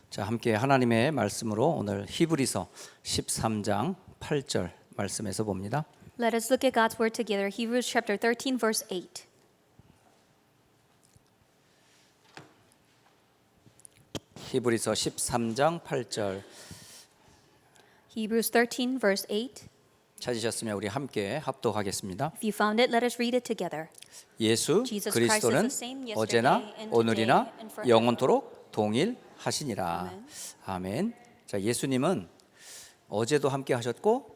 자, 함께 하나님의 말씀으로 오늘 히브리서 13장 8절 말씀에서 봅니다. Let us look at God's word together. Hebrews chapter 13 verse 8. 히브리서 13장 8절 Hebrews 13 verse 8. 찾으셨으면 우리 함께 합독하겠습니다. If you found it, let us read it together. 예수 Jesus 그리스도는 Christ is the same yesterday 어제나 and 오늘이나 today and forever. 영원토록 동일하시니라. 아멘. 자, 예수님은 어제도 함께 하셨고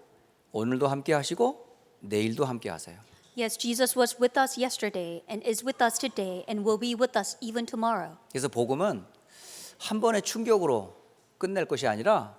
오늘도 함께 하시고 내일도 함께 하세요. Yes, Jesus was with us yesterday and is with us today and will be with us even tomorrow. 그래서 복음은 한 번의 충격으로 끝낼 것이 아니라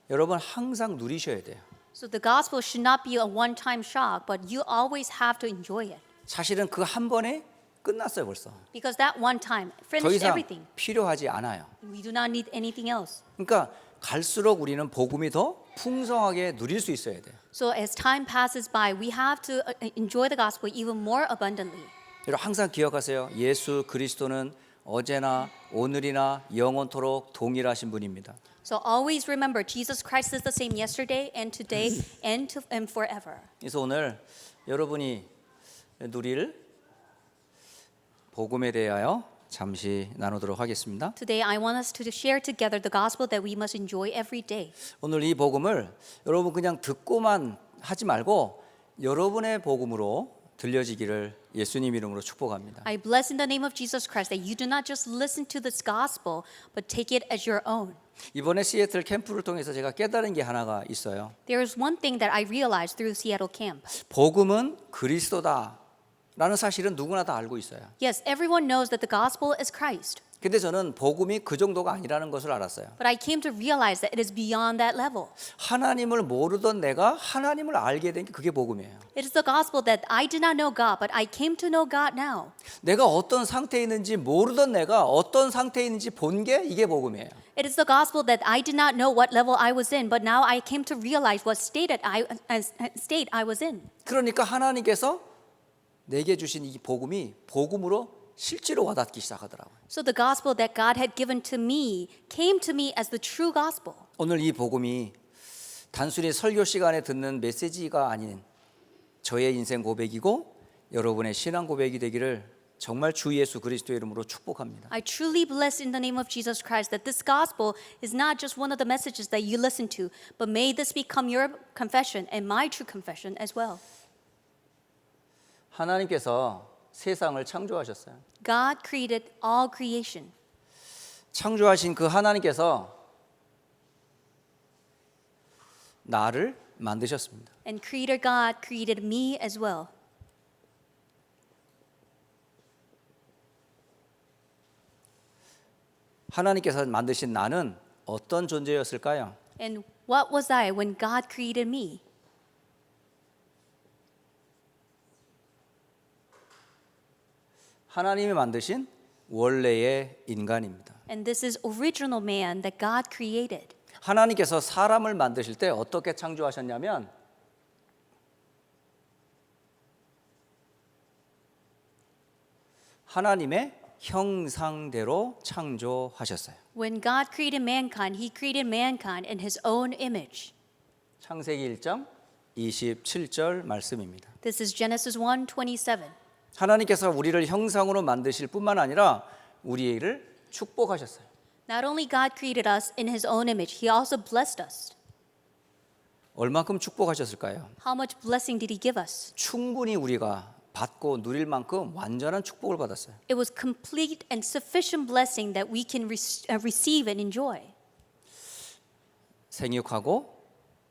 여러분 항상 누리셔야 돼요. So the gospel should not be a one-time shock, but you always have to enjoy it. 사실은 그 한 번에 끝났어요 벌써. Because that one time 더 finished 이상 everything. 필요하지 않아요. We do not need anything else. 그러니까 갈수록 우리는 복음이 더 풍성하게 누릴 수 있어야 돼요. So as time passes by, we have to enjoy the gospel even more abundantly. 여러분 항상 기억하세요. 예수 그리스도는 어제나 오늘이나 영원토록 동일하신 분입니다. So always remember, Jesus Christ is the same yesterday and today and forever. 그래서 오늘 여러분이 누릴 복음에 대하여 잠시 나누도록 하겠습니다. Today I want us to share together the gospel that we must enjoy every day. 오늘 이 복음을 여러분 그냥 듣고만 하지 말고 여러분의 복음으로 들려지기를 예수님 이름으로 축복합니다. I bless in the name of Jesus Christ that you do not just listen to this gospel, but take it as your own. 이번에 시애틀 캠프를 통해서 제가 깨달은 게 하나가 있어요. There is one thing that I realized through Seattle camp. 복음은 그리스도다라는 사실은 누구나 다 알고 있어요. Yes, everyone knows that the gospel is Christ. 근데 저는 복음이 그 정도가 아니라는 것을 알았어요. But I came to realize that it is beyond that level. 하나님을 모르던 내가 하나님을 알게 된 게 그게 복음이에요. It is the gospel that I did not know God, but I came to know God now. 내가 어떤 상태에 있는지 모르던 내가 어떤 상태에 있는지 본 게 이게 복음이에요. It is the gospel that I did not know what level I was in, but now I came to realize what state I was in. 그러니까 하나님께서 내게 주신 이 복음이 복음으로 실제로 와닿기 시작하더라고요. So the gospel that God had given to me came to me as the true gospel. 오늘 이 복음이 단순히 설교 시간에 듣는 메시지가 아닌 저의 인생 고백이고 여러분의 신앙 고백이 되기를 정말 주 예수 그리스도의 이름으로 축복합니다. I truly bless in the name of Jesus Christ that this gospel is not just one of the messages that you listen to, but may this become your confession and my true confession as well. 하나님께서 세상을 창조하셨어요. God created all creation. 창조하신 그 하나님께서 나를 만드셨습니다. And Creator God created me as well. 하나님께서 만드신 나는 어떤 존재였을까요? And what was I when God created me? 하나님이 만드신 원래의 인간입니다. And this is original man that God created. 하나님께서 사람을 만드실 때 어떻게 창조하셨냐면 하나님의 형상대로 창조하셨어요. When God created mankind, He created mankind in His own image. 창세기 1장 27절 말씀입니다. This is Genesis 1:27. 하나님께서 우리를 형상으로 만드실 뿐만 아니라 우리를 축복하셨어요. Not only God created us in His own image, He also blessed us. 얼만큼 축복하셨을까요? How much blessing did He give us? 충분히 우리가 받고 누릴 만큼 완전한 축복을 받았어요. It was complete and sufficient blessing that we can receive and enjoy. 생육하고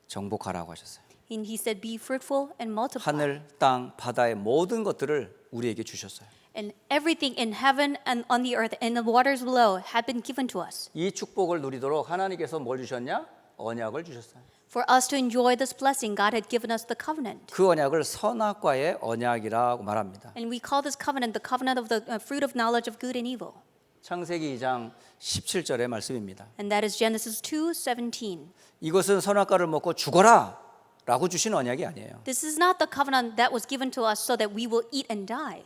정복하라고 하셨어요. And He said, "Be fruitful and multiply." 하늘, 땅, 바다의 모든 것들을 우리에게 주셨어요. And everything in heaven and on the earth and the waters below had been given to us. 이 축복을 누리도록 하나님께서 뭘 주셨냐? 언약을 주셨어요. For us to enjoy this blessing, God had given us the covenant. 그 언약을 선악과의 언약이라고 말합니다. And we call this covenant the covenant of the fruit of knowledge of good and evil. 창세기 2장 17절의 말씀입니다. And that is Genesis 2:17. 이것은 선악과를 먹고 죽어라 라고 주신 언약이 아니에요. This is not the covenant that was given to us so that we will eat and die.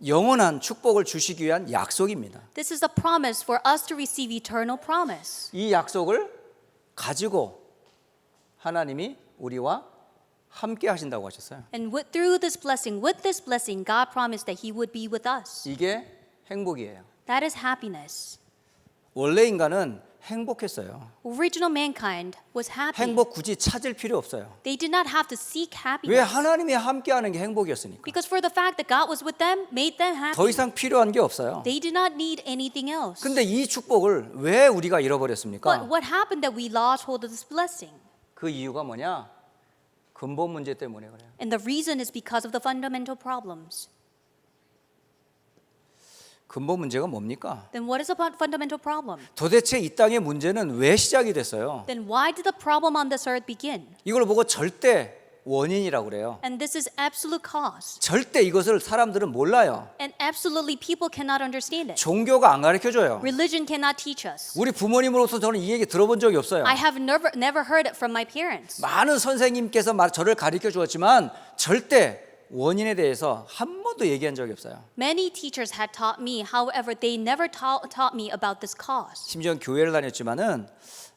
영원한 축복을 주시기 위한 약속입니다. This is a promise for us to receive eternal promise. 이 약속을 가지고 하나님이 우리와 함께 하신다고 하셨어요. And through this blessing, with this blessing, God promised that He would be with us. 이게 행복이에요. That is happiness. 원래 인간은 행복했어요. Original mankind was happy. 행복 굳이 찾을 필요 없어요. They did not have to seek 왜 happiness. 하나님이 함께하는 게 행복이었으니까. Because for the fact that God was with them, made them happy. 더 이상 필요한 게 없어요. They did not need anything else. 근데 이 축복을 왜 우리가 But 잃어버렸습니까? what happened that we lost hold of this blessing? 그 이유가 뭐냐? 근본 문제 때문에 그래요. And the reason is because of the fundamental problems. 근본 문제가 뭡니까? Then what is the fundamental problem? 도대체 이 땅의 문제는 왜 시작이 됐어요? Then why did the problem on this earth begin? 이걸 보고 절대 원인이라고 그래요. And this is absolute cause. 절대 이것을 사람들은 몰라요. And absolutely people cannot understand it. 종교가 안 가르쳐줘요. Religion cannot teach us. 우리 부모님으로서 저는 이 얘기 들어본 적이 없어요. I have never heard it from my parents. 많은 선생님께서 저를 가르쳐 주었지만 절대 원인에 대해서 한 번도 얘기한 적이 없어요. Many teachers had taught me, however, they never taught me about this cause. 심지어 교회를 다녔지만은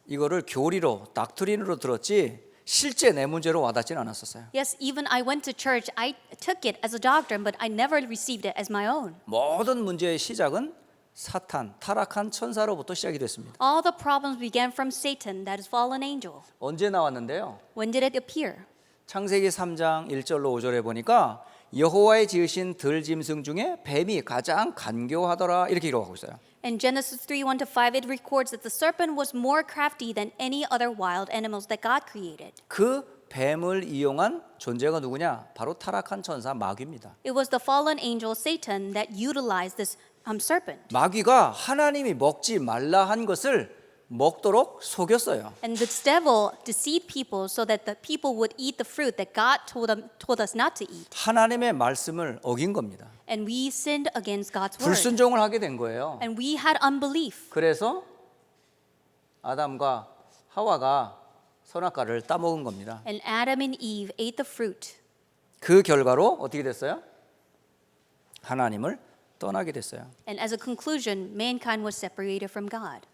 이거를 교리로 닥트린으로 들었지 실제 내 문제로 와닿지는 않았었어요. Yes, even I went to church, I took it as a doctrine, but I never received it as my own. 모든 문제의 시작은 사탄, 타락한 천사로부터 시작이 됐습니다. All the problems began from Satan, that is fallen angel. 언제 나왔는데요? When did it appear? 창세기 3장 1절로 5절에 보니까 여호와의 지으신 들짐승 중에 뱀이 가장 간교하더라 이렇게 기록하고 있어요. In Genesis 3:1-5, it records that the serpent was more crafty than any other wild animals that God created. 그 뱀을 이용한 존재가 누구냐? 바로 타락한 천사 마귀입니다. It was the fallen angel Satan that utilized this serpent. 마귀가 하나님이 먹지 말라 한 것을 먹도록 속였어요. And this devil deceived people so that the people would eat the fruit that God told us not to eat. 하나님의 말씀을 어긴 겁니다. And we sinned against God's word. 불순종을 하게 된 거예요. And we had unbelief. 그래서 아담과 하와가 선악과를 따먹은 겁니다. And Adam and Eve ate the fruit. 그 결과로 어떻게 됐어요? 하나님을 떠나게 됐어요. And as a conclusion, mankind was separated from God.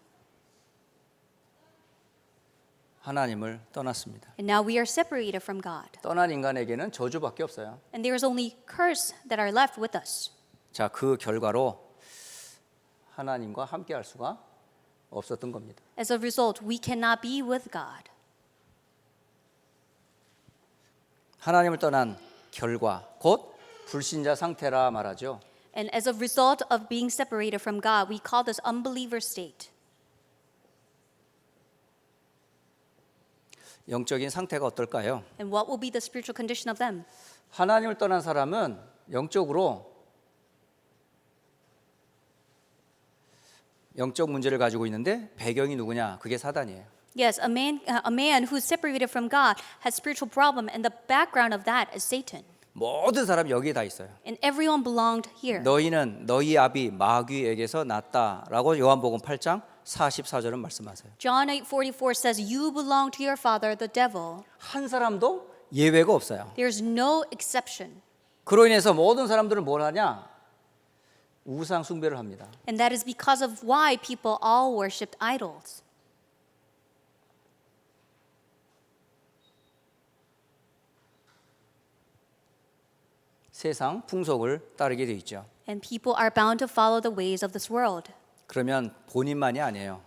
하나님을 떠났습니다. And now we are separated from God. 떠난 인간에게는 저주밖에 없어요. And there is only curse that are left with us. 자, 그 결과로 하나님과 함께 할 수가 없었던 겁니다. As a result, we cannot be with God. 하나님을 떠난 결과 곧 불신자 상태라 말하죠. And as a result of being separated from God, we call this unbeliever state. 영적인 상태가 어떨까요? And what will be the spiritual condition of them? 하나님을 떠난 사람은 영적으로 영적 문제를 가지고 있는데 배경이 누구냐? 그게 사단이에요. Yes, a man who's separated from God has spiritual problem, and the background of that is Satan. 모든 사람 여기에 다 있어요. And everyone belonged here. 너희는 너희 아비 마귀에게서 났다라고 요한복음 8장 44절은 말씀하세요. John 8:44 says, "You belong to your father, the devil." 한 사람도 예외가 없어요. There's no exception. 그로 인해서 모든 사람들은 뭘 하냐? 우상 숭배를 합니다. And that is because of why people all worshipped idols. 세상 풍속을 따르게 돼 있죠. And people are bound to follow the ways of this world. 그러면 본인만이 아니에요.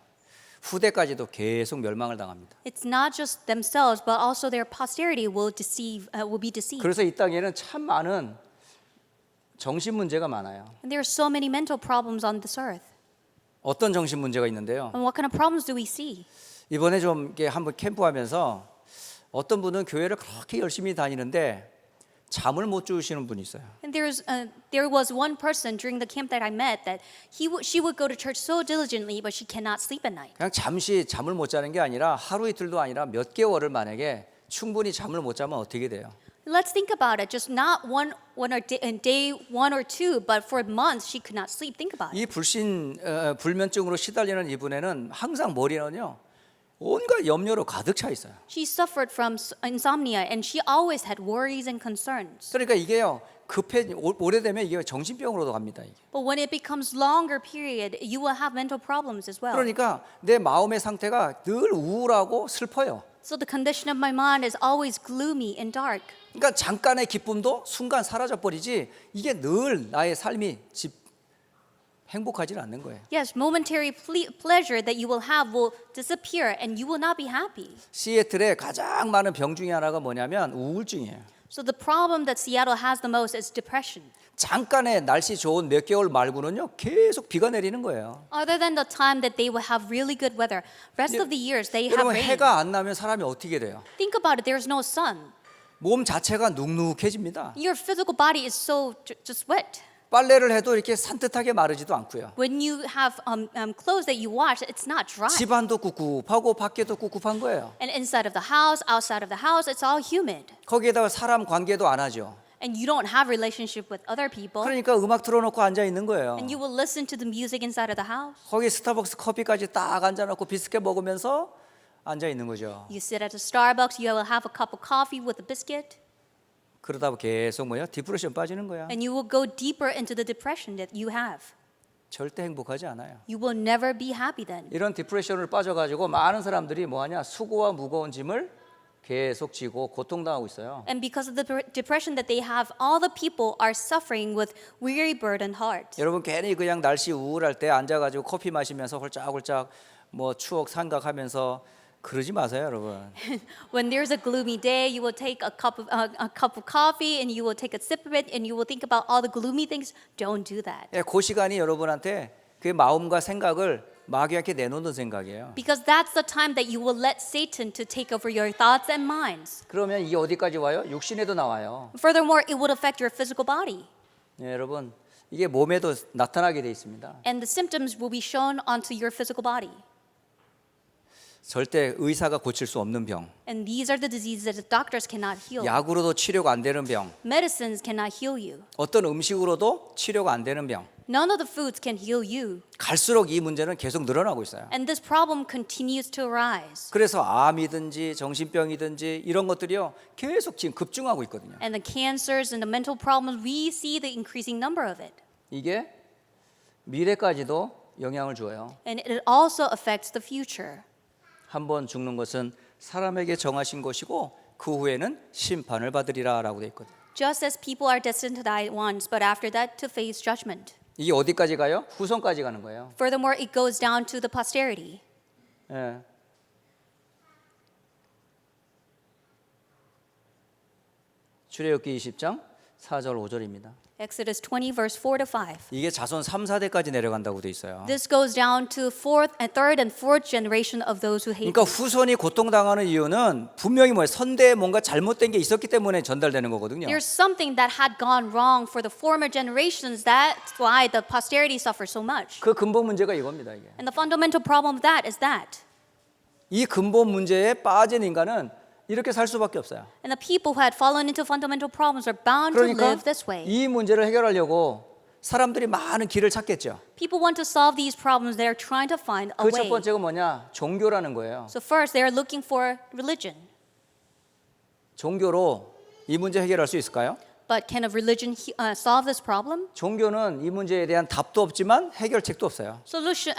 후대까지도 계속 멸망을 당합니다. It's not just themselves, but also their posterity will be deceived. 그래서 이 땅에는 참 많은 정신 문제가 많아요. And there are so many mental problems on this earth. 어떤 정신 문제가 있는데요. And what kind of problems do we see? 이번에 좀 이렇게 한번 캠프하면서 어떤 분은 교회를 그렇게 열심히 다니는데 잠을 못 주무시는 분이 있어요. And there was one person during the camp that I met that she would go to church so diligently, but she cannot sleep at night. 그냥 잠시 잠을 못 자는 게 아니라 하루 이틀도 아니라 몇 개월을 만약에 충분히 잠을 못 자면 어떻게 돼요? Let's think about it. Just not day one or two, but for months she could not sleep. Think about it. 이 불면증으로 시달리는 이분에는 항상 머리는요 온갖 염려로 가득 차 있어요. She suffered from insomnia, and she always had worries and concerns. 그러니까 이게요 오래되면 이게 정신병으로도 갑니다. 이게. But when it becomes longer period, you will have mental problems as well. 그러니까 내 마음의 상태가 늘 우울하고 슬퍼요. So the condition of my mind is always gloomy and dark. 그러니까 잠깐의 기쁨도 순간 사라져 버리지 이게 늘 나의 삶이 행복하지는 않는 거예요. Yes, momentary pleasure that you will have will disappear and you will not be happy. 시애틀의 가장 많은 병 중에 하나가 뭐냐면 우울증이에요. So the problem that Seattle has the most is depression. 잠깐의 날씨 좋은 몇 개월 말고는요 계속 비가 내리는 거예요. Other than the time that they will have really good weather, rest of the years they have 여러분 rain. 해가 안 나면 사람이 어떻게 돼요? Think about it, there's no sun. 몸 자체가 눅눅해집니다. Your physical body is so just wet. 빨래를 해도 이렇게 산뜻하게 마르지도 않고요. When you have clothes that you wash, it's not dry. 집안도 꿉꿉하고 밖에도 꿉꿉한 거예요. And inside of the house, outside of the house, it's all humid. 거기에다가 사람 관계도 안 하죠. And you don't have relationship with other people. 그러니까 음악 틀어놓고 앉아 있는 거예요. And you will listen to the music inside of the house. 거기 스타벅스 커피까지 딱 앉아놓고 비스켓 먹으면서 앉아 있는 거죠. You sit at a Starbucks, you will have a cup of coffee with a biscuit. 그러다 계속 뭐야? 디프레션 빠지는 거야. And you will go deeper into the depression that you have. 절대 행복하지 않아요. You will never be happy then. 이런 디프레션을 빠져가지고 많은 사람들이 뭐하냐? 수고와 무거운 짐을 계속 지고 고통당하고 있어요. And because of the depression that they have, all the people are suffering with weary, burdened hearts. 여러분 괜히 그냥 날씨 우울할 때 앉아가지고 커피 마시면서 홀짝홀짝 뭐 추억 생각하면서 그러지 마세요, 여러분. When there's a gloomy day, you will take a cup of coffee and you will take a sip of it and you will think about all the gloomy things. Don't do that. 예, 그 시간이 여러분한테 그 마음과 생각을 마귀한테 내놓는 생각이에요. Because that's the time that you will let Satan to take over your thoughts and minds. 그러면 이게 어디까지 와요? 육신에도 나와요. Furthermore, it would affect your physical body. 예, 여러분 이게 몸에도 나타나게 돼 있습니다. And the symptoms will be shown onto your physical body. 절대 의사가 고칠 수 없는 병, And these are the diseases that the doctors cannot heal. 약으로도 치료가 안 되는 병, Medicines cannot heal you. 어떤 음식으로도 치료가 안 되는 병. None of the foods can heal you. 갈수록 이 문제는 계속 늘어나고 있어요. And this problem continues to arise. 그래서 암이든지 정신병이든지 이런 것들이요 계속 지금 급증하고 있거든요. And the cancers and the mental problems, we see the increasing number of it. 이게 미래까지도 영향을 줘요. And it also affects the future. 한 번 죽는 것은 사람에게 정하신 것이고 그 후에는 심판을 받으리라라고 돼 있거든요. Just as people are destined to die once, but after that to face judgment. 이게 어디까지 가요? 후손까지 가는 거예요. Furthermore, it goes down to the posterity. 예. 출애굽기 20장 4절 5절입니다. Exodus 20, verse 4 to 5. 이게 자손 3, 4대까지 내려간다고 돼 있어요. This goes down to third and fourth generation of those who hate. 그러니까 후손이 고통당하는 이유는 분명히 뭐예요? 선대에 뭔가 잘못된 게 있었기 때문에 전달되는 거거든요. There's something that had gone wrong for the former generations. That's why the posterity suffers so much. 그 근본 문제가 이겁니다. 이게. And the fundamental problem of that is that. 이 근본 문제에 빠진 인간은 이렇게 살 수밖에 없어요. And the people who had fallen into fundamental problems are bound to 그러니까 live this way. 이 문제를 해결하려고 사람들이 많은 길을 찾겠죠. People want to solve these problems. They are trying to find a 그 첫 way. 번째가 뭐냐? 종교라는 거예요. So first, they are looking for religion. 종교로 이 문제 해결할 수 있을까요? But can a religion solve this problem? 종교는 이 문제에 대한 답도 없지만 해결책도 없어요. Solution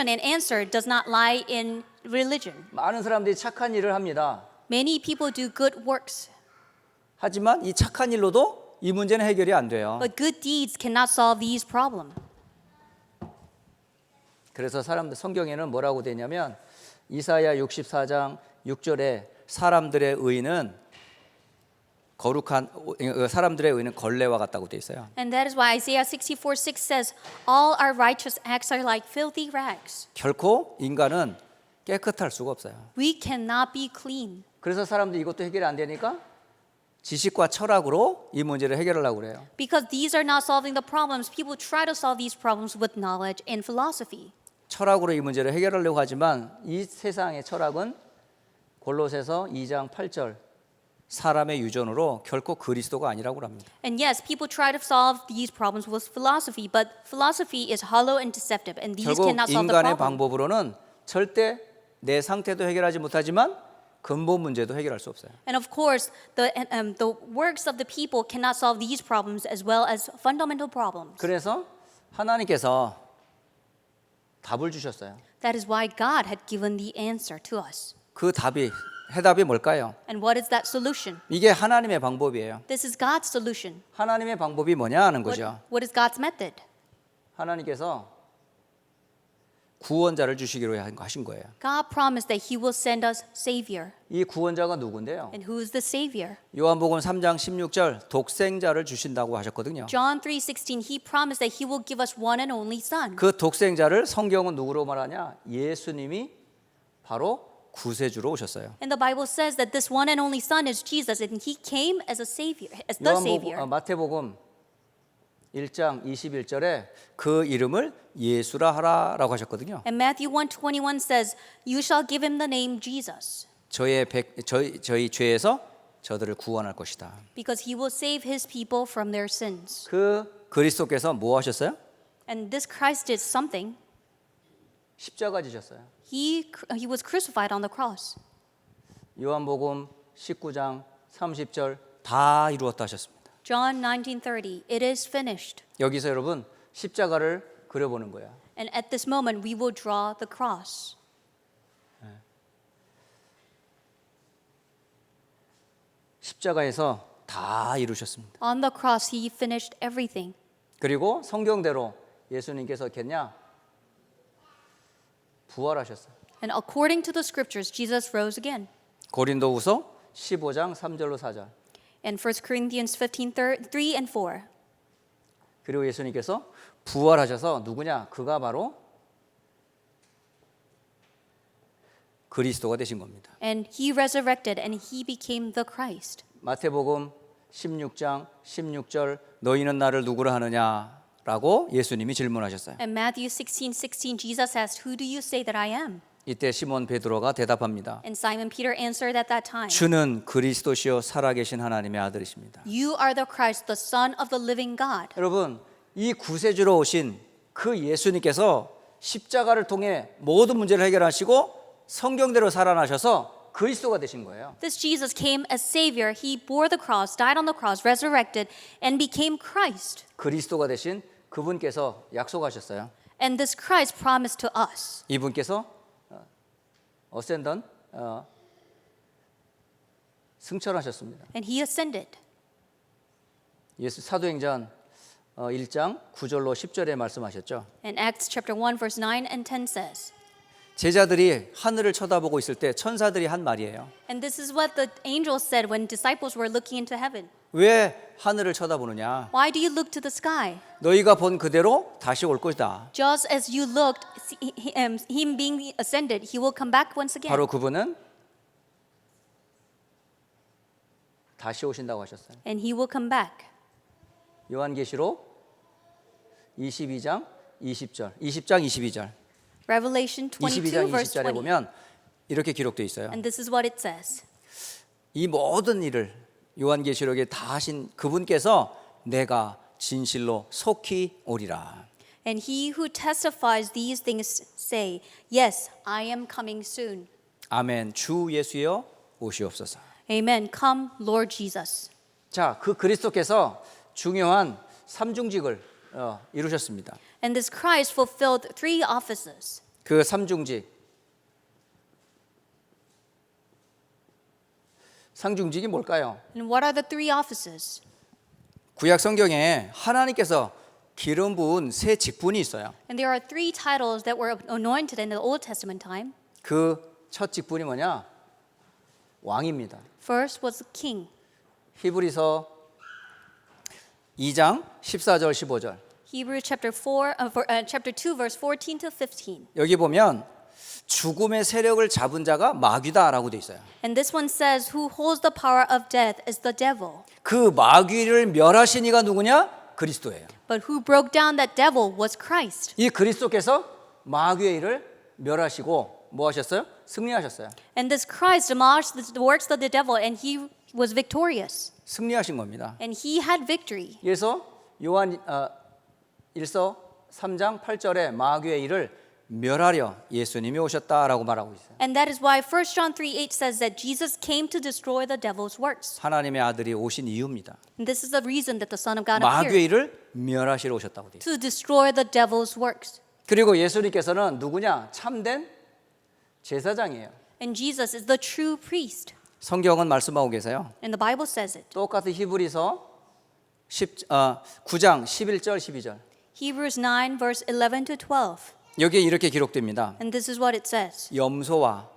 and answer does not lie in religion. 많은 사람들이 착한 일을 합니다. Many people do good works, 하지만 이 착한 일로도 이 문제는 해결이 안 돼요. but good deeds cannot solve these problems. 그래서 사람들 성경에는 뭐라고 되냐면 이사야 64장 6절에 사람들의 의는 걸레와 같다고 돼 있어요. And that is why Isaiah 64:6 says, "All our righteous acts are like filthy rags." 결코 인간은 깨끗할 수가 없어요. We cannot be clean. 그래서 사람들이 이것도 해결이 안 되니까 지식과 철학으로 이 문제를 해결하려고 그래요. Because these are not solving the problems, people try to solve these problems with knowledge and philosophy. 철학으로 이 문제를 해결하려고 하지만 이 세상의 철학은 골로새서 2장 8절 사람의 유전으로 결코 그리스도가 아니라고 합니다. And yes, people try to solve these problems with philosophy, but philosophy is hollow and deceptive, and these 결국 cannot solve the 인간의 problem. 방법으로는 절대 내 상태도 해결하지 못하지만 근본 문제도 해결할 수 없어요. And of course, the works of the people cannot solve these problems as well as fundamental problems. 그래서 하나님께서 답을 주셨어요. That is why God had given the answer to us. 그 해답이 뭘까요? And what is that solution? 이게 하나님의 방법이에요. This is God's solution. 하나님의 방법이 뭐냐 하는 거죠. What is God's method? 하나님께서 구원자를 주시기로 하신 거예요. God promised that He will send us Savior. 이 구원자가 누군데요? And who is the Savior? 요한복음 3장 16절 독생자를 주신다고 하셨거든요. John 3:16, He promised that He will give us one and only Son. 그 독생자를 성경은 누구로 말하냐? 예수님이 바로 구세주로 오셨어요. And the Bible says that this one and only Son is Jesus, and He came as a Savior, as the Savior. 마태복음 1장 21절에 그 이름을 예수라 하라라고 하셨거든요. And Matthew 1:21 says, "You shall give him the name Jesus, 저희 죄에서 저들을 구원할 것이다. because he will save his people from their sins." 그 그리스도께서 뭐 하셨어요? And this Christ did something. 십자가 지셨어요. He was crucified on the cross. 요한복음 19장 30절 다 이루었다 하셨습니다. John 19:30, "It is finished." 여기서 여러분 십자가를 그려보는 거예요. And at this moment we will draw the cross. 십자가에서 다 이루셨습니다. On the cross he finished everything. 그리고 성경대로 예수님께서 어떻겠냐? 부활하셨어요. And according to the scriptures, Jesus rose again. 고린도후서 15장 3절로 4절. And 1 Corinthians 15:3 and 4. 그리고 예수님께서 부활하셔서 누구냐? 그가 바로 그리스도가 되신 겁니다. And he resurrected and he became the Christ. 마태복음 16장 16절 너희는 나를 누구라 하느냐라고 예수님이 질문하셨어요. And Matthew 16:16, Jesus asked, "Who do you say that I am?" 이때 시몬 베드로가 대답합니다. And Simon Peter answered at that time, 주는 그리스도시요 살아계신 하나님의 아들이십니다. "You are the Christ, the Son of the living God." 여러분, 이 구세주로 오신 그 예수님께서 십자가를 통해 모든 문제를 해결하시고 성경대로 살아나셔서 그리스도가 되신 거예요. This Jesus came as Savior. He bore the cross, died on the cross, resurrected, and became Christ. 그리스도가 되신 그분께서 약속하셨어요. And this Christ promised to us. 이분께서 어센던 승천하셨습니다. And he ascended. 예수 사도행전 1장 9절로 10절에 말씀하셨죠. And Acts chapter 1 verse 9 and 10 says. 제자들이 하늘을 쳐다보고 있을 때 천사들이 한 말이에요. And this is what the angels said when disciples were looking into heaven. 왜 하늘을 쳐다보느냐? Why do you look to the sky? 너희가 본 그대로 다시 올 것이다. Just as you looked, him being ascended, he will come back once again. 바로 그분은 다시 오신다고 하셨어요. And he will come back. 요한계시록 22장 20절, 20장 22절. Revelation 22 22장 verse 20절에 20. 보면 이렇게 기록되어 있어요. And this is what it says. 이 모든 일을 요한계시록에 다 하신 그분께서 내가 진실로 속히 오리라. And he who testifies these things say, "Yes, I am coming soon." 아멘. 주 예수여 오시옵소서. Amen. Come, Lord Jesus. 자, 그 그리스도께서 중요한 삼중직을 이루셨습니다. And this Christ fulfilled three offices. 그 삼중직이 뭘까요? And what are the three offices? 구약 성경에 하나님께서 기름 부은 세 직분이 있어요. And there are three titles that were anointed in the Old Testament time. 그 첫 직분이 뭐냐? 왕입니다. First was the king. 히브리서 2장 14절 15절. Hebrews chapter 2 verse 14 to 15. 여기 보면 죽음의 세력을 잡은 자가 마귀다라고 돼 있어요. And this one says, "Who holds the power of death is the devil." 그 마귀를 멸하신 이가 누구냐? 그리스도예요. But who broke down that devil was Christ. 이 그리스도께서 마귀의 일을 멸하시고 뭐 하셨어요? 승리하셨어요. And this Christ demolished the works of the devil and he was victorious. 승리하신 겁니다. And he had victory. 그래서 요한 1서 3장 8절에 마귀의 일을 멸하려 예수님이 오셨다라고 말하고 있어요. And that is why 1 John 3:8 says that Jesus came to destroy the devil's works. 하나님의 아들이 오신 이유입니다. And this is the reason that the Son of God 마귀의 appeared, 일을 멸하시러 오셨다고 돼 있어요. to destroy the devil's works. 그리고 예수님께서는 누구냐? 참된 제사장이에요. And Jesus is the true priest. 성경은 말씀하고 계세요. And the Bible says it. 똑같은 히브리서 9장 11절 12절. Hebrews 9 verse 11 to 12. 여기에 이렇게 기록됩니다. And this is what it says. 염소와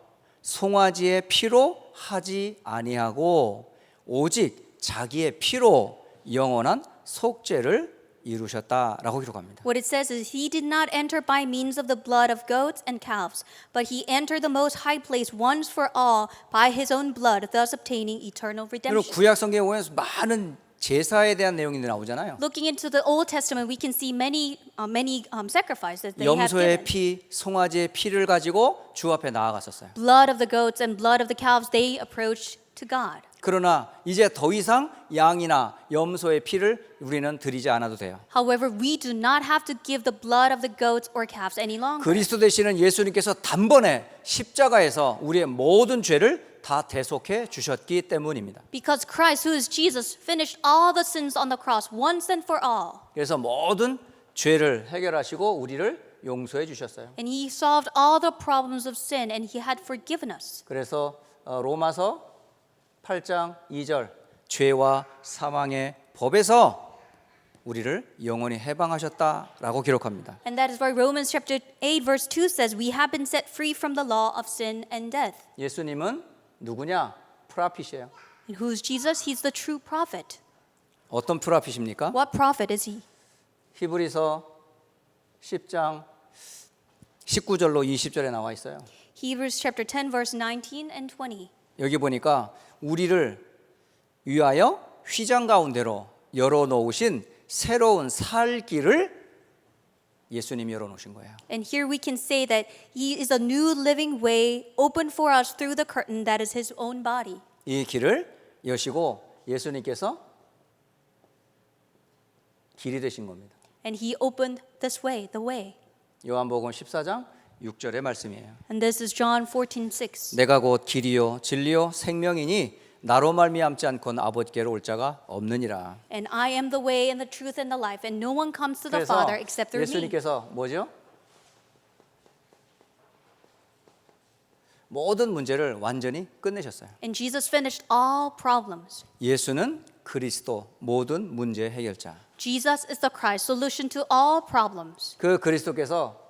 송아지의 피로 하지 아니하고 오직 자기의 피로 영원한 속죄를 이루셨다라고 기록합니다. What it says is he did not enter by means of the blood of goats and calves, but he entered the most high place once for all by his own blood, thus obtaining eternal 그리고 redemption. 구약 성경에 보면 많은 제사에 대한 내용이 나오잖아요. Looking into the Old Testament, we can see many sacrifices they have 염소의 given. 피, 송아지의 피를 가지고 주 앞에 나아갔었어요. Blood of the goats and blood of the calves, they approached to God. 그러나 이제 더 이상 양이나 염소의 피를 우리는 드리지 않아도 돼요. However, we do not have to give the blood of the goats or calves any longer. 그리스도 되시는 예수님께서 단번에 십자가에서 우리의 모든 죄를 다 대속해 주셨기 때문입니다. Because Christ, who is Jesus, finished all the sins on the cross once and for all. 그래서 모든 죄를 해결하시고 우리를 용서해 주셨어요. And he solved all the problems of sin and he had forgiven us. 그래서 로마서 8장 2절 죄와 사망의 법에서 우리를 영원히 해방하셨다라고 기록합니다. And that is why Romans chapter 8 verse 2 says we have been set free from the law of sin and death. 예수님은 누구냐? 프라핏이에요. And who is Jesus? He's the true prophet. 어떤 프라핏입니까? What prophet is he? 히브리서 10장 19절로 20절에 나와 있어요. Hebrews chapter 10 verse 19 and 20. 여기 보니까 우리를 위하여 휘장 가운데로 열어놓으신 새로운 살 길을 예수님이 열어놓으신 거예요. And here we can say that he is a new living way open for us through the curtain that is his own body. 이 길을 여시고 예수님께서 길이 되신 겁니다. And he opened this way, the way. 요한복음 14장 6절의 말씀이에요. And this is John 14:6. 내가 곧 길이요 진리요 생명이니 나로 말미암지 않고는 아버지께로 올 자가 없느니라. And I am the way and the truth and the life, and no one comes to the 그래서 Father except through me. 예수님께서 뭐죠? 모든 문제를 완전히 끝내셨어요. And Jesus finished all problems. 예수는 그리스도 모든 문제 해결자. Jesus is the Christ, solution to all problems. 그 그리스도께서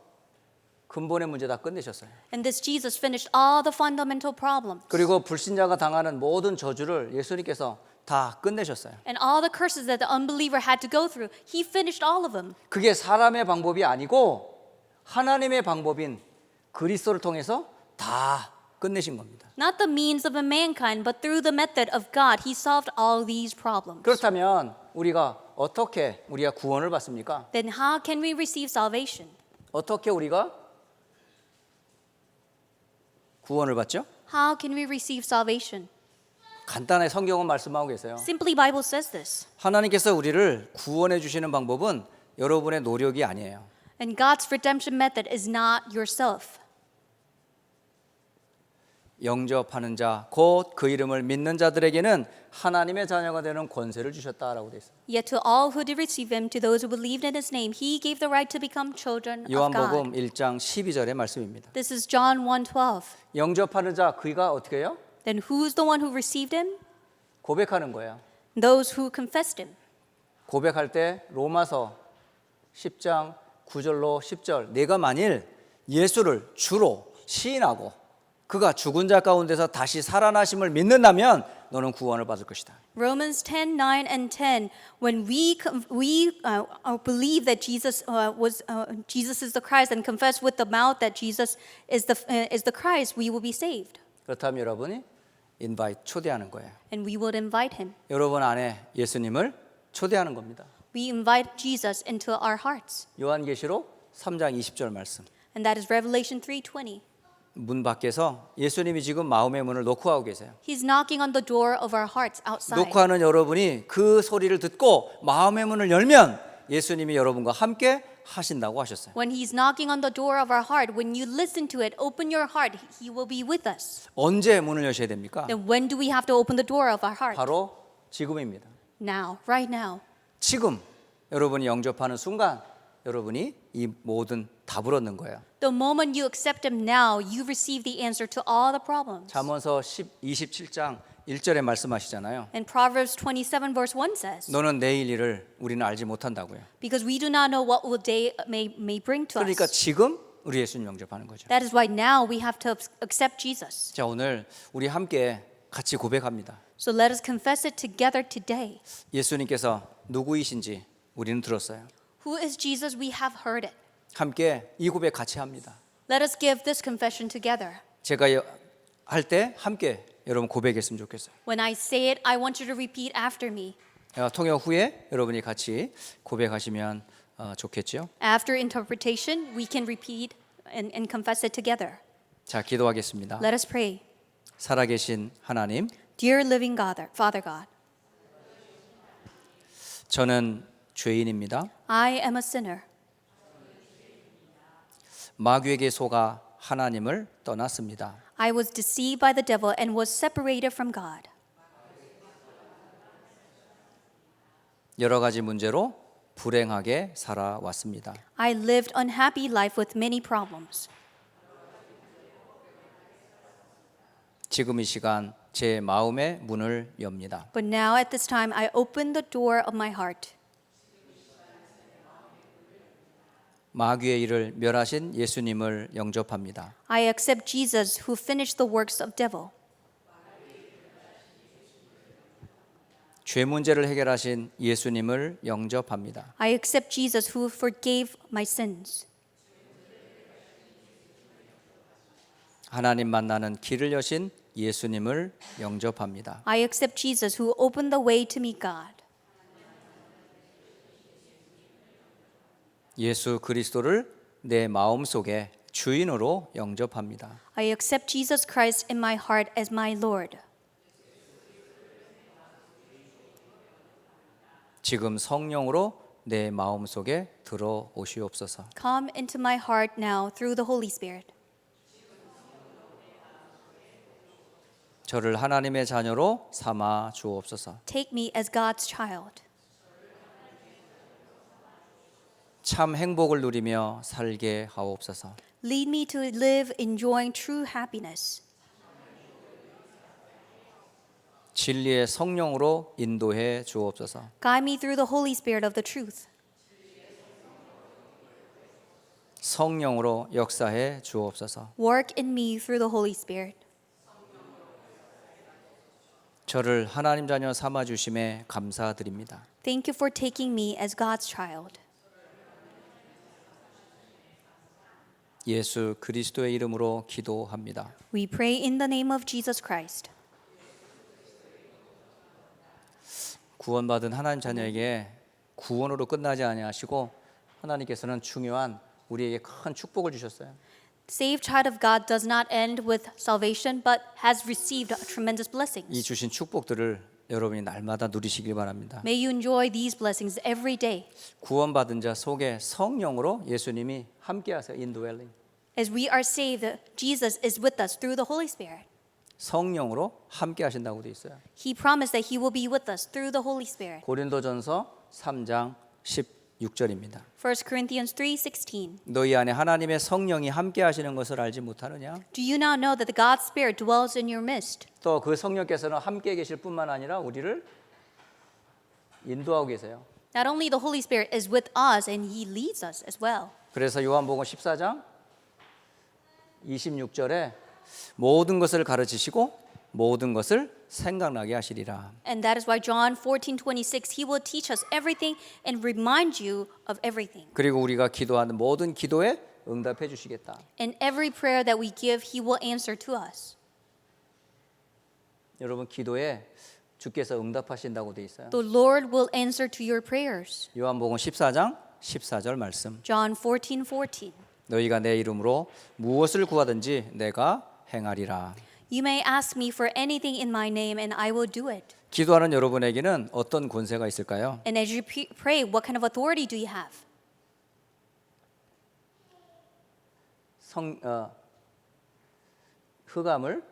근본의 문제 다 끝내셨어요. And this Jesus finished all the fundamental problems. 그리고 불신자가 당하는 모든 저주를 예수님께서 다 끝내셨어요. And all the curses that the unbeliever had to go through, he finished all of them. 그게 사람의 방법이 아니고 하나님의 방법인 그리스도를 통해서 다 끝내신 겁니다. Not the means of a mankind, but through the method of God, he solved all these problems. 그렇다면 우리가 어떻게 우리가 구원을 받습니까? Then how can we receive salvation? 어떻게 우리가 구원을 받죠? How can we receive salvation? 간단하게 성경은 말씀하고 계세요. Simply Bible says this. 하나님께서 우리를 구원해 주시는 방법은 여러분의 노력이 아니에요. And God's redemption method is not yourself. 영접하는 자, 곧 그 이름을 믿는 자들에게는 하나님의 자녀가 되는 권세를 주셨다라고 돼 있어요. Yet to all who did receive him, to those who believed in his name, he gave the right to become children of 요한복음 God. 1장 12절의 말씀입니다. This is John 1:12. 영접하는 자 그가 어떻게 해요? Then who's the one who received him? 고백하는 거예요. Those who confessed him. 고백할 때 로마서 10장 9절로 10절 내가 만일 예수를 주로 시인하고 그가 죽은 자 가운데서 다시 살아나심을 믿는다면 너는 구원을 받을 것이다. Romans 10:9 and 10. When we believe that Jesus is the Christ and confess with the mouth that Jesus is the Christ, we will be saved. 그렇다면 여러분이 invite 초대하는 거예요. And we will invite him. 여러분 안에 예수님을 초대하는 겁니다. We invite Jesus into our hearts. 요한계시록 3장 20절 말씀. And that is Revelation 3:20. 문 밖에서 예수님이 지금 마음의 문을 노크하고 계세요. He's knocking on the door of our hearts outside. 노크하는 여러분이 그 소리를 듣고 마음의 문을 열면 예수님이 여러분과 함께 하신다고 하셨어요. When He's knocking on the door of our heart, when you listen to it, open your heart, He will be with us. 언제 문을 여셔야 됩니까? Then when do we have to open the door of our heart? 바로 지금입니다. Now, right now. 지금 여러분이 영접하는 순간 여러분이 이 모든 답을 얻는 거예요. The moment you accept Him now, you receive the answer to all the problems. 잠언서 27장 1절에 말씀하시잖아요. And Proverbs 27 verse 1 says, 너는 내일 일을 우리는 알지 못한다고요. because we do not know what will day may bring to 그러니까 us. 지금 우리 예수님 영접하는 거죠. That is why now we have to accept Jesus. 자, 오늘 우리 함께 같이 고백합니다. So let us confess it together today. 예수님께서 누구이신지 우리는 들었어요. Who is Jesus? We have heard it. 함께 이 고백 같이 합니다. Let us give this confession together. 제가 할 때 함께 여러분 고백했으면 좋겠어요. When I say it, I want you to repeat after me. 통역 후에 여러분이 같이 고백하시면 좋겠죠. After interpretation, we can repeat and confess it together. 자, 기도하겠습니다. Let us pray. 살아계신 하나님, Dear living God, Father God, 저는 죄인입니다. I am a sinner. 마귀에게 속아 하나님을 떠났습니다. I was deceived by the devil and was separated from God. 여러 가지 문제로 불행하게 살아왔습니다. I lived unhappy life with many problems. 지금 이 시간 제 마음의 문을 엽니다. But now at this time, I open the door of my heart. 마귀의 일을 멸하신 예수님을 영접합니다. I accept Jesus who finished the works of devil. 죄 문제를 해결하신 예수님을 영접합니다. I accept Jesus who forgave my sins. 하나님 만나는 길을 여신 예수님을 영접합니다. I accept Jesus who opened the way to meet God. 예수 그리스도를 내 마음속에 주인으로 영접합니다. I accept Jesus Christ in my heart as my Lord. 지금 성령으로 내 마음속에 들어오시옵소서. Come into my heart now through the Holy Spirit. 저를 하나님의 자녀로 삼아 주옵소서. Take me as God's child. 참 행복을 누리며 살게 하옵소서. Lead me to live enjoying true happiness. 진리의 성령으로 인도해 주옵소서. Guide me through the Holy Spirit of the truth. 성령으로 역사해 주옵소서. Work in me through the Holy Spirit. 저를 하나님 자녀 삼아 주심에 감사드립니다. Thank you for taking me as God's child. 예수 그리스도의 이름으로 기도합니다. We pray in the name of Jesus Christ. 구원받은 하나님 자녀에게 구원으로 끝나지 아니하시고 하나님께서는 중요한 우리에게 큰 축복을 주셨어요. Saved child of God does not end with salvation, but has received tremendous 이 blessings. 주신 축복들을 여러분이 날마다 누리시길 바랍니다. May you enjoy these blessings every day. 구원받은 자 속에 성령으로 예수님이 함께하세요. 인도웰링. As we are saved, Jesus is with us through the Holy Spirit. 성령으로 함께하신다고 돼 있어요. He promised that He will be with us through the Holy Spirit. 고린도전서 3장 16절입니다. 1 Corinthians 3:16. 너희 안에 하나님의 성령이 함께하시는 것을 알지 못하느냐? Do you not know that the God's Spirit dwells in your midst? 또 그 성령께서는 함께 계실 뿐만 아니라 우리를 인도하고 계세요. Not only the Holy Spirit is with us and He leads us as well. 그래서 요한복음 14장 26절에 모든 것을 가르치시고 모든 것을 생각나게 하시리라. And that is why John 14:26 He will teach us everything and remind you of everything. 그리고 우리가 기도하는 모든 기도에 응답해 주시겠다. And every prayer that we give, He will answer to us. 여러분 기도에 주께서 응답하신다고 돼 있어요. The Lord will answer to your prayers. 요한복음 14장 14절 말씀. John 14:14. 너희가 내 이름으로 무엇을 구하든지 내가 행하리라. You may ask me for anything in my name and I will do it. 기도하는 여러분에게는 어떤 권세가 있을까요? And as you pray, what kind of authority do you have? 흑암을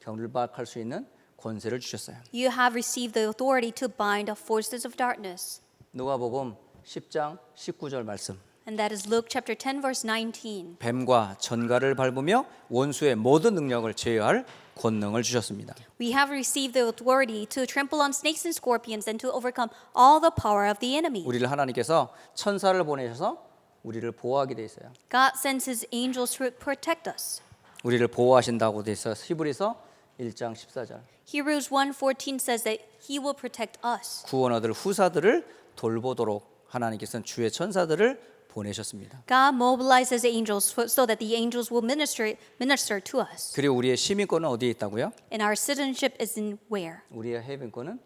결박할 수 있는 권세를 주셨어요. You have received the authority to bind the forces of darkness. 누가복음 10장 19절 말씀. And that is Luke chapter 10 verse 19. 뱀과 전갈을 밟으며 원수의 모든 능력을 제어할 권능을 주셨습니다. We have received the authority to trample on snakes and scorpions and to overcome all the power of the enemy. 우리를 하나님께서 천사를 보내셔서 우리를 보호하게 돼 있어요. God sends his angels to protect us. 우리를 보호하신다고 돼 있어요. 히브리서 1장 14절. Hebrews 1:14 says that he will protect us. 구원 얻을 후사들을 돌보도록 하나님께서는 주의 천사들을 보내셨습니다. God mobilizes angels so that the angels will minister to us. 그리고 우리의 시민권은 어디에 있다고요? And our citizenship is in where? 우리의 해변권은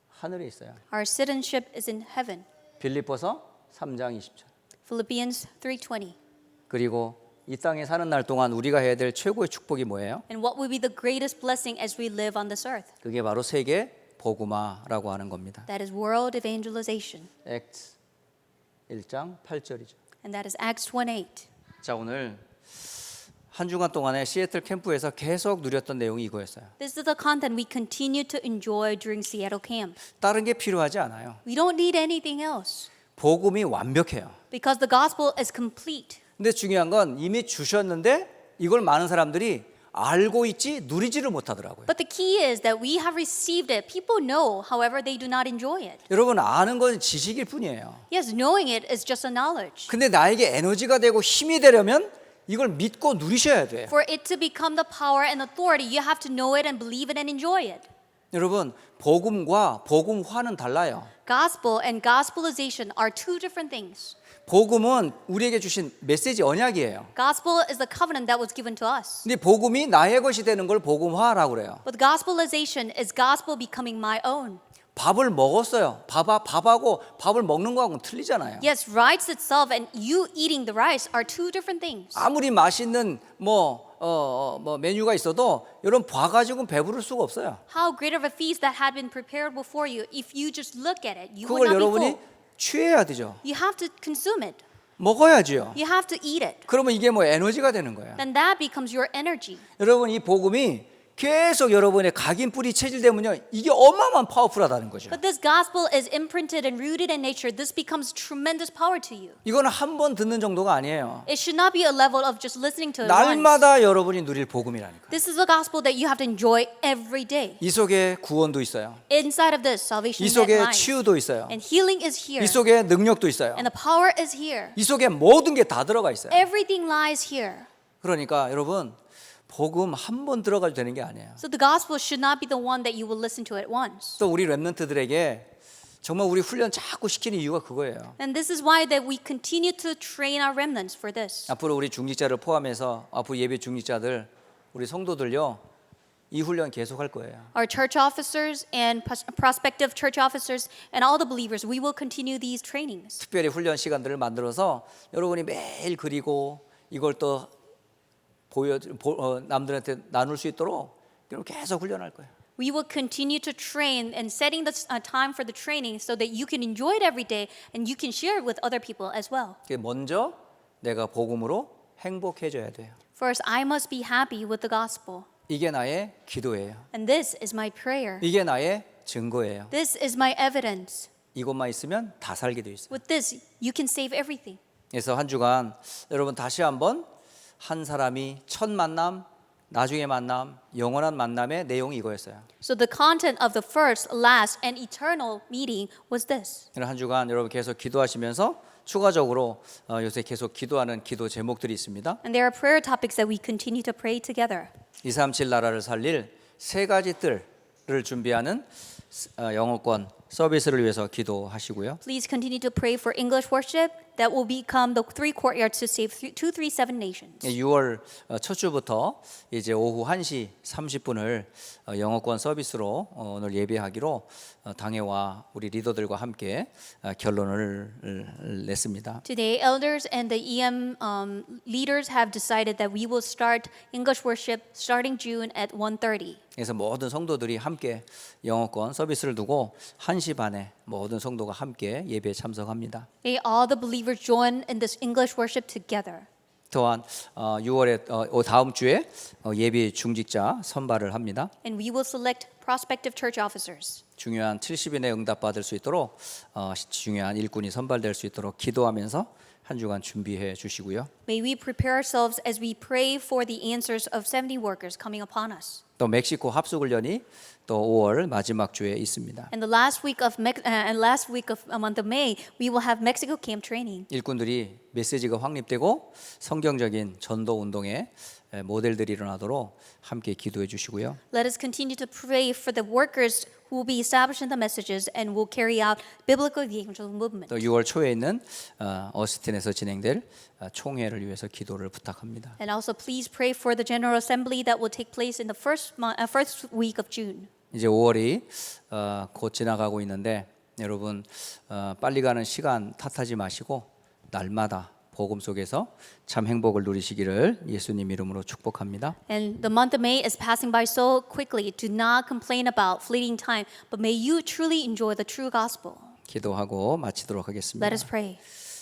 하늘에 있어요. Our citizenship is in heaven. 빌립보서 3장 20절. Philippians 3:20. 그리고 이 땅에 사는 날 동안 우리가 해야 될 최고의 축복이 뭐예요? And what will be the greatest blessing as we live on this earth? 그게 바로 세계 복음화라고 하는 겁니다. That is world evangelization. 액트 1장 8절이죠. And that is Acts 1:8. 자, 오늘 한 주간 동안에 시애틀 캠프에서 계속 누렸던 내용이 이거였어요. This is the content we continue to enjoy during Seattle camp. 다른 게 필요하지 않아요. We don't need anything else 복음이 완벽해요. because the gospel is complete. 근데 중요한 건 이미 주셨는데 이걸 많은 사람들이 알고 있지 누리지를 못하더라고요. But the key is that we have received it. People know, however, they do not enjoy it. 여러분 아는 건 지식일 뿐이에요. Yes, knowing it is just a knowledge. 근데 나에게 에너지가 되고 힘이 되려면 이걸 믿고 누리셔야 돼요. For it to become the power and authority, you have to know it and believe it and enjoy it. 여러분 복음과 복음화는 달라요. Gospel and gospelization are two different things. 복음은 우리에게 주신 메시지 언약이에요. Gospel is the covenant that was given to us. 근데 복음이 나의 것이 되는 걸 복음화라고 그래요. But gospelization is gospel becoming my own. 밥을 먹었어요. 밥하고 밥을 먹는 거하고는 틀리잖아요. Yes, rice itself and you eating the rice are two different things. 아무리 맛있는 메뉴가 있어도 여러분 봐가지고는 배부를 수가 없어요. How great of a feast that had been prepared before you. If you just look at it, you 그걸 would not be 여러분이 full. 취해야 되죠. You have to consume it. 먹어야지요. You have to eat it. 그러면 이게 뭐 에너지가 되는 거예요. Then that becomes your energy. 여러분 이 복음이 계속 여러분의 각인 뿌리 체질되면요 이게 어마어마한 파워풀하다는 거죠. But this gospel is imprinted and rooted in nature. This becomes tremendous power to you. 이거는 한 번 듣는 정도가 아니에요. It should not be a level of just listening to it once. 날마다 여러분이 누릴 복음이라니까. This is a gospel that you have to enjoy every day. 이 속에 구원도 있어요. Inside of this, salvation 이 속에 lies. 치유도 있어요. And healing is here. 이 속에 능력도 있어요. And the power is here. 이 속에 모든 게 다 들어가 있어요. Everything lies here. 그러니까 여러분 복음 한 번 들어가도 되는 게 아니에요. So the gospel should not be the one that you will listen to at once. 또 우리 렘넌트들에게 정말 우리 훈련 자꾸 시키는 이유가 그거예요. And this is why that we continue to train our remnants for this. 앞으로 우리 중직자를 포함해서 앞으로 예배 중직자들 우리 성도들요 이 훈련 계속 할 거예요. Our church officers and prospective church officers and all the believers, we will continue these trainings. 특별히 훈련 시간들을 만들어서 여러분이 매일 그리고 이걸 또 남들한테 나눌 수 있도록 계속 훈련할 거예요. We will continue to train and setting the time for the training so that you can enjoy it every day and you can share it with other people as well. 먼저 내가 복음으로 행복해져야 돼요. First, I must be happy with the gospel. 이게 나의 기도예요. And this is my prayer. 이게 나의 증거예요. This is my evidence. 이것만 있으면 다 살게 돼 있어요. With this, you can save everything. 그래서 한 주간 여러분 다시 한번 한 사람이 첫 만남, 나중에 만남, 영원한 만남의 내용이 이거였어요. So the content of the first, last, and eternal meeting was this. 한 주간 여러분 계속 기도하시면서 추가적으로 요새 계속 기도하는 기도 제목들이 있습니다. And there are prayer topics that we continue to pray together. 237 나라를 살릴 세 가지 뜰을 준비하는 영어권 서비스를 위해서 기도하시고요. Please continue to pray for English worship that will become the 3 courtyards to save 237 nations. 6월 첫 주부터 이제 오후 1시 30분을 영어권 서비스로 오늘 예배하기로 당회와 우리 리더들과 함께 결론을 냈습니다. Today, elders and the EM leaders have decided that we will start English worship starting June at 1:30. 그래서 모든 성도들이 함께 영어권 서비스를 두고 1시 반에 모든 성도가 함께 예배에 참석합니다. May all the believers join in this English worship together. 또한 6월에 다음 주에 예비 중직자 선발을 합니다. And we will select prospective church officers. 중요한 70인의 응답받을 수 있도록 중요한 일꾼이 선발될 수 있도록 기도하면서 한 주간 준비해 주시고요. May we prepare ourselves as we pray for the answers of 70 workers coming upon us. 또 멕시코 합숙훈련이 또 5월 마지막 주에 있습니다. And the last week of month of May, we will have Mexico camp training. 일꾼들이 메시지가 확립되고 성경적인 전도 운동의 모델들이 일어나도록 함께 기도해 주시고요. Let us continue to pray for the workers who will be established in the messages and will carry out biblical evangelical movement. 또 6월 초에 있는 어스틴에서 진행될 총회를 위해서 기도를 부탁합니다. And also please pray for the General Assembly that will take place in the first week of June. 이제 5월이 곧 지나가고 있는데 여러분 빨리 가는 시간 탓하지 마시고 날마다 복음 속에서 참 행복을 누리시기를 예수님 이름으로 축복합니다. And the month of May is passing by so quickly. Do not complain about fleeting time, but may you truly enjoy the true gospel. 기도하고 마치도록 하겠습니다. Let us pray.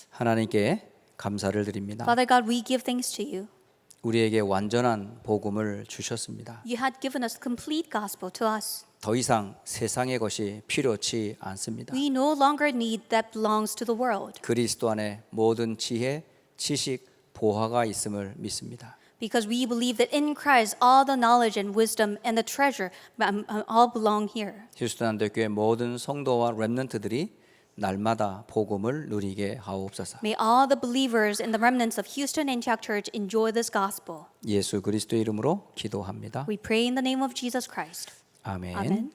하나님께 감사를 드립니다. Father God, we give thanks to you. 우리에게 완전한 복음을 주셨습니다. You had given us complete gospel to us. 더 이상 세상의 것이 필요치 않습니다. We no longer need that belongs to the world. 그리스도 안에 모든 지혜, 지식, 보화가 있음을 믿습니다. Because we believe that in Christ all the knowledge and wisdom and the treasure all belong here. 휴스턴 한대교회 모든 성도와 렘넌트들이 날마다 복음을 누리게 하옵소서. May all the believers in the remnants of Houston Antioch Church enjoy this gospel. 예수 그리스도 이름으로 기도합니다. We pray in the name of Jesus Christ. 아멘. Amen.